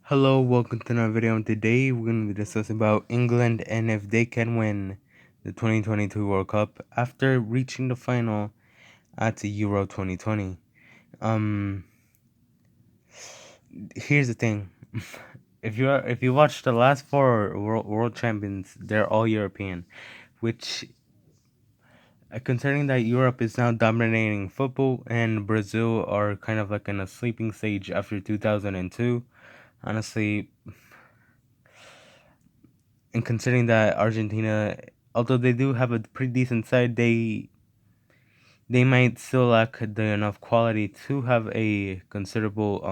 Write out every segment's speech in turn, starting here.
Hello, welcome to another video. Today we're going to be discussing about England and if they can win the 2022 World Cup after reaching the final at the Euro 2020. Um, Here's the thing: if you watch the last four world champions, they're all European, which considering that Europe is now dominating football and Brazil are kind of like in a sleeping stage after 2002. Honestly, and considering that Argentina, although they do have a pretty decent side, they might still lack the enough quality to have a considerable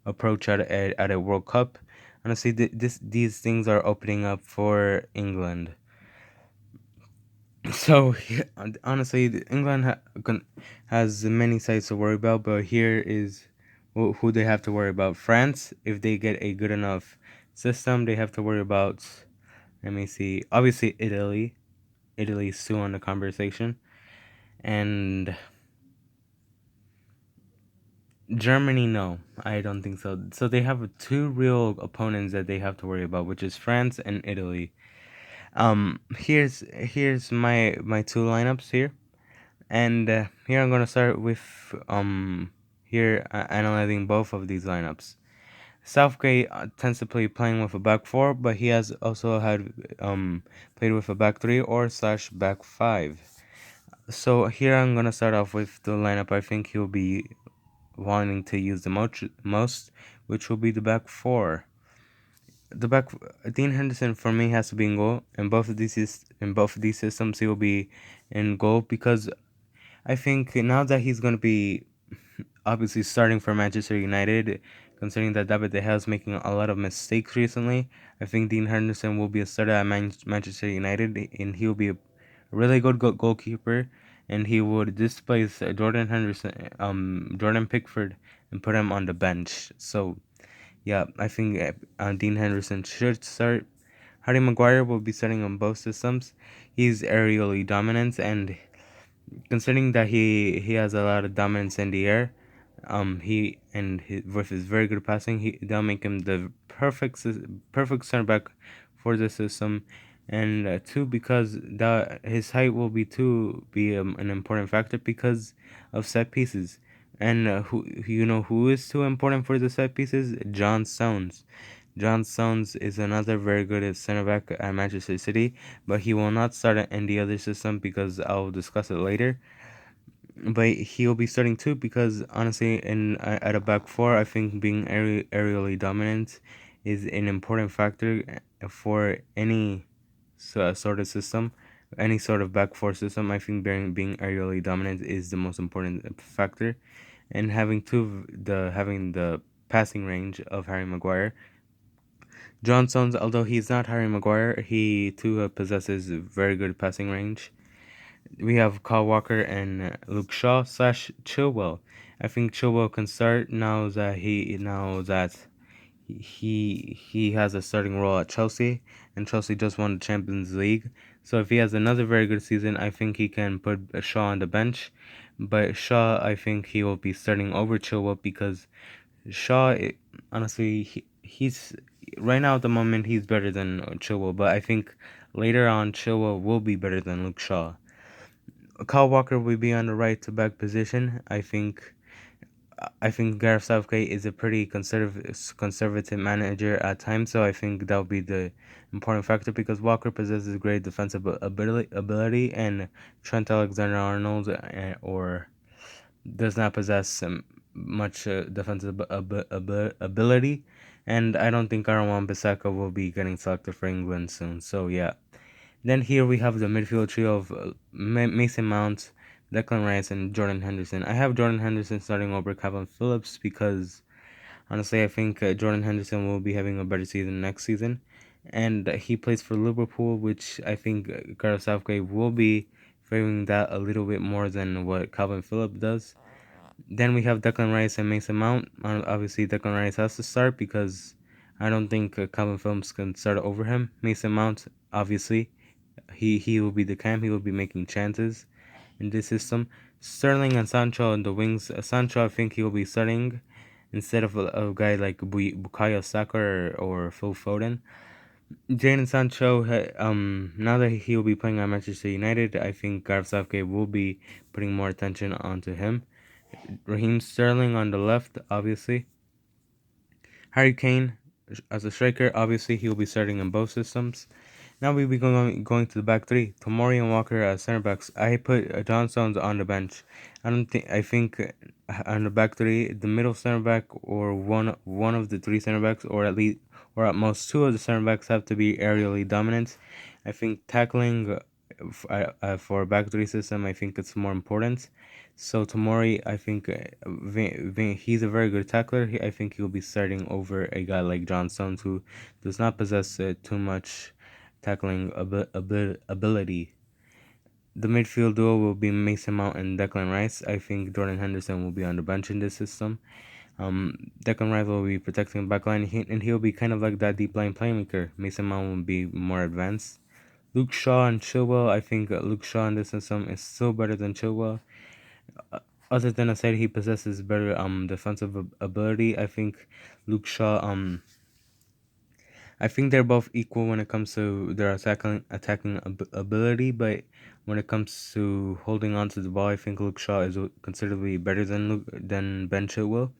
approach at a World Cup. Honestly, these things are opening up for England. So honestly, England has many sides to worry about, but here is who they have to worry about. France, if they get a good enough system, they have to worry about. Let me see. Obviously, Italy. Italy's still on the conversation, and Germany, no, I don't think so. So they have two real opponents that they have to worry about, which is France and Italy. Here's my two lineups here, and here I'm gonna start with here analyzing both of these lineups. Southgate tends to play playing with a back four, but he has also had played with a back three or slash back five. So here I'm gonna start off with the lineup I think he'll be wanting to use the most, which will be the back four. The back Dean Henderson for me has to be in goal. In both of these systems, he will be in goal because I think now that he's gonna be obviously starting for Manchester United, considering that David De Gea is making a lot of mistakes recently, I think Dean Henderson will be a starter at Manchester United, and he'll be a really good goalkeeper, and he would displace Jordan Pickford, and put him on the bench. So yeah, I think Dean Henderson should start. Harry Maguire will be starting on both systems. He's aerially dominant, and considering that he has a lot of dominance in the air, with his very good passing, they'll make him the perfect center back for the system, and two, because his height will be an important factor because of set pieces, and who is too important for the set pieces? John Stones. John Stones is another very good center back at Manchester City, but he will not start in the other system because I'll discuss it later. But he'll be starting too because honestly, in at a back four, I think being aerially dominant is an important factor for any sort of system, any sort of back four system. I think being aerially dominant is the most important factor, and having the passing range of Harry Maguire. Johnson's, although he's not Harry Maguire, he too possesses very good passing range. We have Kyle Walker and Luke Shaw slash Chilwell. I think Chilwell can start now that he has a starting role at Chelsea, and Chelsea just won the Champions League. So if he has another very good season, I think he can put Shaw on the bench. But Shaw, I think he will be starting over Chilwell because Shaw, honestly, he's right now at the moment he's better than Chilwell, but I think later on Chilwell will be better than Luke Shaw. Kyle Walker will be on the right to back position. I think Gareth Southgate is a pretty conservative manager at times, so I think that'll be the important factor because Walker possesses great defensive ability, and Trent Alexander-Arnold or does not possess much defensive ability, and I don't think Aaron Wan-Bissaka will be getting selected for England soon. So yeah. Then here we have the midfield trio of Mason Mount, Declan Rice, and Jordan Henderson. I have Jordan Henderson starting over Calvin Phillips because honestly, I think Jordan Henderson will be having a better season next season, and he plays for Liverpool, which I think Gareth Southgate will be favoring that a little bit more than what Calvin Phillips does. Then we have Declan Rice and Mason Mount. Obviously, Declan Rice has to start because I don't think Calvin Phillips can start over him. Mason Mount, obviously, he will be the cam. He will be making chances in this system. Sterling and Sancho on the wings. Sancho, I think he will be starting. instead of a guy like Bukayo Saka or Phil Foden. Jadon Sancho, now that he will be playing at Manchester United, I think Gareth Southgate will be putting more attention onto him. Raheem Sterling on the left, obviously. Harry Kane as a striker, obviously he will be starting in both systems. Now we be going to the back three. Tomori and Walker as center backs. I put John Stones on the bench. I think on the back three, the middle center back or one of the three center backs, or at least or at most two of the center backs have to be aerially dominant. I think tackling for a back three system, I think it's more important. So Tomori, I think he's a very good tackler. I think he'll be starting over a guy like John Stones, who does not possess too much tackling ability. The midfield duo will be Mason Mount and Declan Rice. I think Jordan Henderson will be on the bench in this system. Declan Rice will be protecting the backline, and he'll be kind of like that deep line playmaker. Mason Mount will be more advanced. Luke Shaw and Chilwell. I think Luke Shaw in this system is still better than Chilwell. Other than I said, he possesses better defensive ability. I think Luke Shaw I think they're both equal when it comes to their attacking ability, but when it comes to holding on to the ball, I think Luke Shaw is considerably better than Ben Chilwell.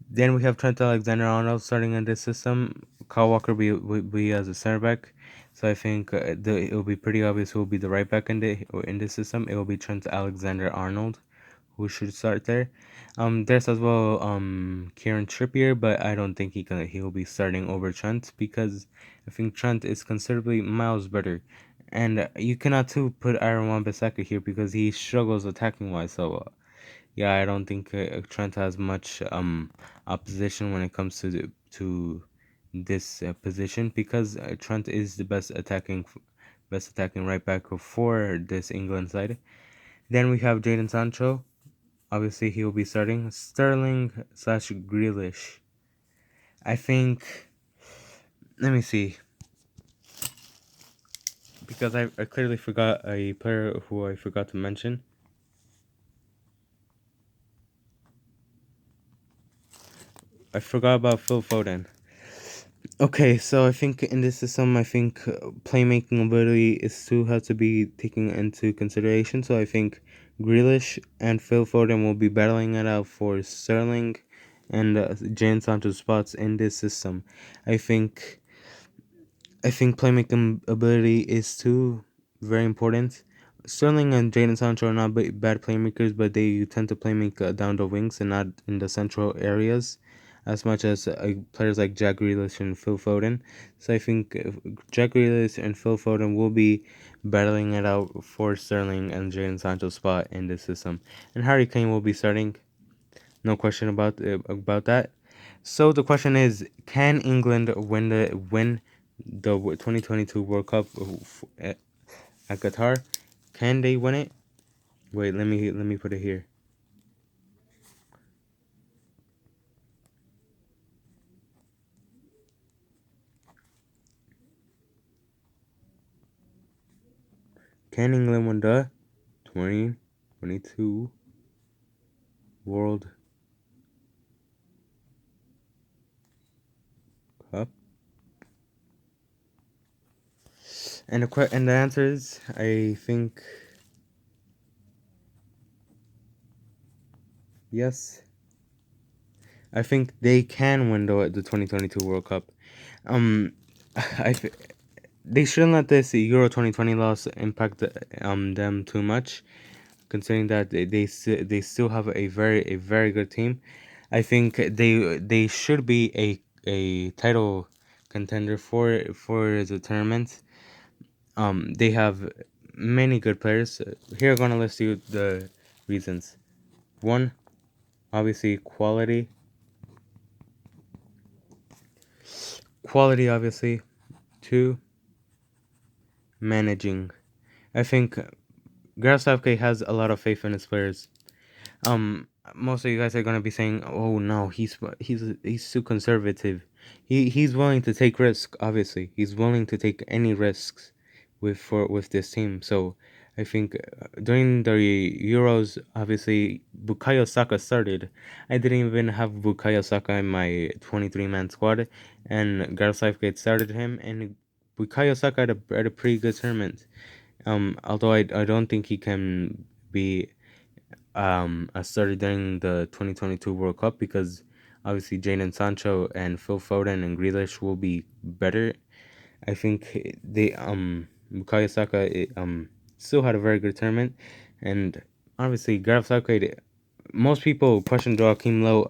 Then we have Trent Alexander-Arnold starting in this system. Kyle Walker will be as a center back, so I think it will be pretty obvious who will be the right back in this system. It will be Trent Alexander-Arnold who should start there. There's as well Kieran Trippier, but I don't think he'll be starting over Trent because I think Trent is considerably miles better, and you cannot too put Aaron Wan-Bissaka here because he struggles attacking wise. So yeah, I don't think Trent has much opposition when it comes to this position because Trent is the best attacking right back for this England side. Then we have Jadon Sancho. Obviously, he will be starting. Sterling slash Grealish. I think. Let me see. Because I clearly forgot a player who I forgot to mention. I forgot about Phil Foden. Okay, so I think in this system, I think playmaking ability is still has to be taken into consideration. So I think Grealish and Phil Foden will be battling it out for Sterling and Jadon Sancho's spots in this system. I think playmaking ability is too very important. Sterling and Jadon Sancho are not bad playmakers, but they tend to play make down the wings and not in the central areas as much as players like Jack Grealish and Phil Foden. So I think Jack Grealish and Phil Foden will be battling it out for Sterling and Jadon Sancho's spot in this system. And Harry Kane will be starting, no question about that. So the question is, can England win the 2022 World Cup at Qatar? Can they win it? Wait, let me put it here. Can England win the 2022 World Cup? And the answer is, I think yes. I think they can win the 2022 World Cup. Um, I they shouldn't let this Euro 2020 loss impact them too much, considering that they still have a very good team. I think they should be a title contender for the tournament. They have many good players. Here I'm gonna list you the reasons. One, obviously quality obviously. Two, managing. I think Gareth Southgate has a lot of faith in his players. Most of you guys are gonna be saying, "Oh no, he's too conservative." He's willing to take risk. Obviously, he's willing to take any risks with this team. So I think during the Euros, obviously Bukayo Saka started. I didn't even have Bukayo Saka in my 23-man squad, and Gareth Southgate started him, and Bukayo Saka had a pretty good tournament. Although I don't think he can be a starter during the 2022 World Cup because obviously Jadon Sancho and Phil Foden and Grealish will be better. I think they Bukayo Saka still had a very good tournament, and obviously Gareth Southgate. Most people question Joachim Low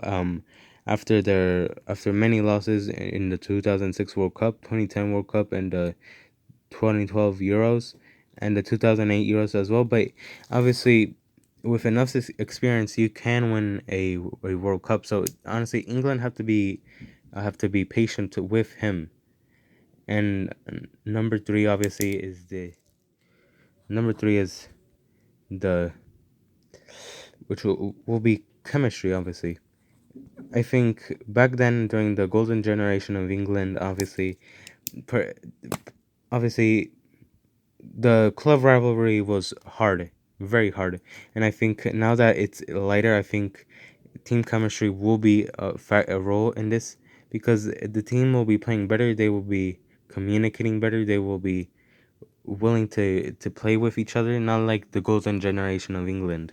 after many losses in the 2006 World Cup, 2010 World Cup, and the 2012 Euros, and the 2008 Euros as well. But obviously, with enough experience, you can win a World Cup. So honestly, England have to be patient with him. And number three, obviously, is number three is the which will be chemistry. Obviously, I think back then during the golden generation of England, per, obviously the club rivalry was hard, very hard, and I think now that it's lighter, I think team chemistry will be a role in this because the team will be playing better. They will be communicating better. They will be willing to play with each other, not like the golden generation of England.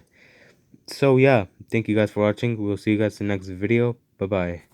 So yeah, thank you guys for watching. We'll see you guys in the next video. Bye bye.